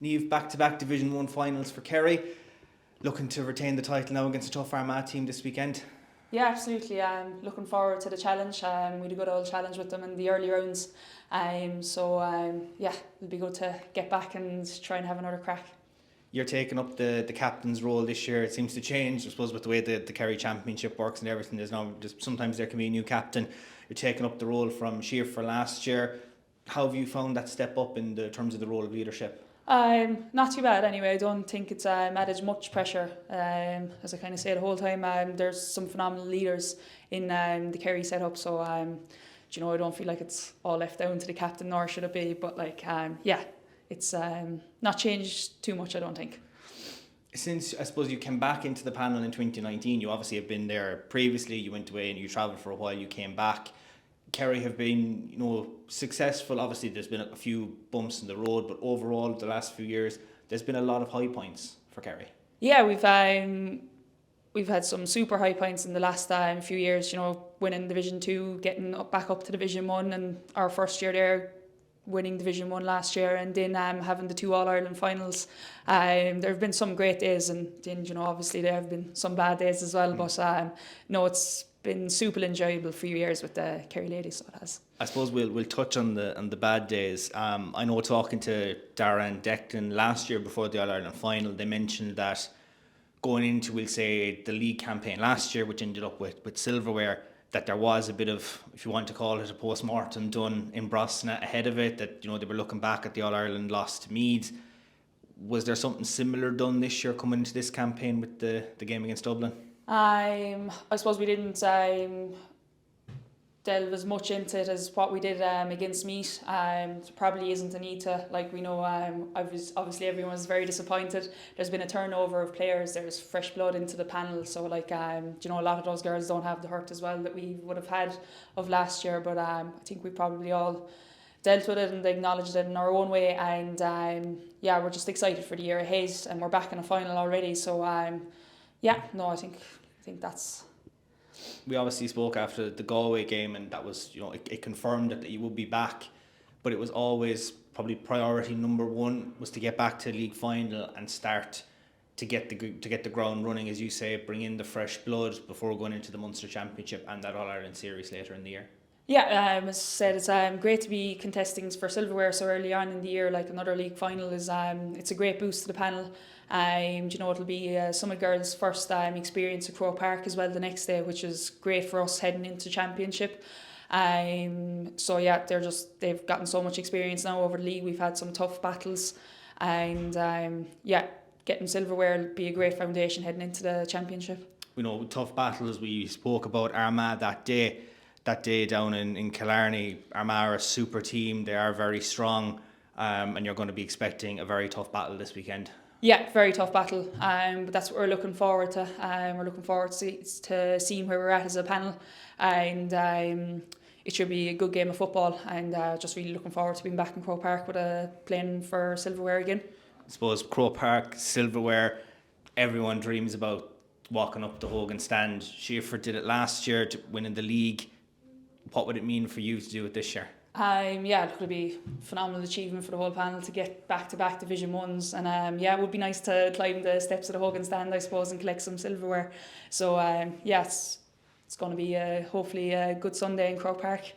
Niamh, back-to-back Division 1 finals for Kerry. Looking to retain the title now against a tough Armagh team this weekend. Yeah, absolutely. Looking forward to the challenge. We had a good old challenge with them in the early rounds. Yeah, it'll be good to get back and try and have another crack. You're taking up the captain's role this year. It seems to change, I suppose, with the way the Kerry Championship works and everything. There's now just sometimes there can be a new captain. You're taking up the role from Sheer for last year. How have you found that step up in the terms of the role of leadership? Not too bad anyway. I don't think it's added much pressure. As I kind of say the whole time, there's some phenomenal leaders in the Kerry setup. So, I don't feel like it's all left down to the captain, nor should it be. But yeah, it's not changed too much, I don't think. Since I suppose you came back into the panel in 2019, you obviously have been there previously. You went away and you travelled for a while. You came back. Kerry have been, successful. Obviously, there's been a few bumps in the road, but overall, the last few years, there's been a lot of high points for Kerry. Yeah, we've had some super high points in the last few years. Winning Division 2, getting back up to Division 1, and our first year there, winning Division 1 last year, and then having the 2 All-Ireland finals. There have been some great days, and then obviously there have been some bad days as well. But no, it's been super enjoyable few years with the Kerry ladies, so it has. I suppose we'll touch on the bad days. I know talking to Dara and Declan last year before the All-Ireland final, they mentioned that going into, we'll say, the league campaign last year, which ended up with silverware, that there was a bit of, if you want to call it, a post-mortem done in Brosna ahead of it, that they were looking back at the All-Ireland loss to Meath. Was there something similar done this year coming into this campaign with the game against Dublin? I suppose we didn't delve as much into it as what we did against Meath. There probably isn't a need to, we know, obviously everyone was very disappointed. There's been a turnover of players. There's fresh blood into the panel, so a lot of those girls don't have the hurt as well that we would have had of last year. But I think we probably all dealt with it and acknowledged it in our own way. And we're just excited for the year ahead, and we're back in a final already. So I think that's. We obviously spoke after the Galway game, and that was, it confirmed that you would be back, but it was always probably priority number one was to get back to the league final and start to get the ground running, as you say, bring in the fresh blood before going into the Munster Championship and that All-Ireland series later in the year. Yeah, as I said, it's great to be contesting for silverware so early on in the year. Like another league final is, it's a great boost to the panel. It'll be some of the girls' first experience at Croke Park as well the next day, which is great for us heading into championship. They've gotten so much experience now over the league. We've had some tough battles, and getting silverware will be a great foundation heading into the championship. We know tough battles. We spoke about Armagh that day down in Killarney. Armagh are a super team. They are very strong, and you're going to be expecting a very tough battle this weekend. Yeah, very tough battle, but that's what we're looking forward to. We're looking forward to seeing where we're at as a panel, and it should be a good game of football, and just really looking forward to being back in Croke Park with playing for silverware again. I suppose Croke Park, silverware, everyone dreams about walking up the Hogan stand. Sheaford did it last year, to winning the league. What would it mean for you to do it this year? It'll be a phenomenal achievement for the whole panel to get back-to-back Division 1s, and it would be nice to climb the steps of the Hogan stand, I suppose, and collect some silverware. So it's going to be hopefully a good Sunday in Croke Park.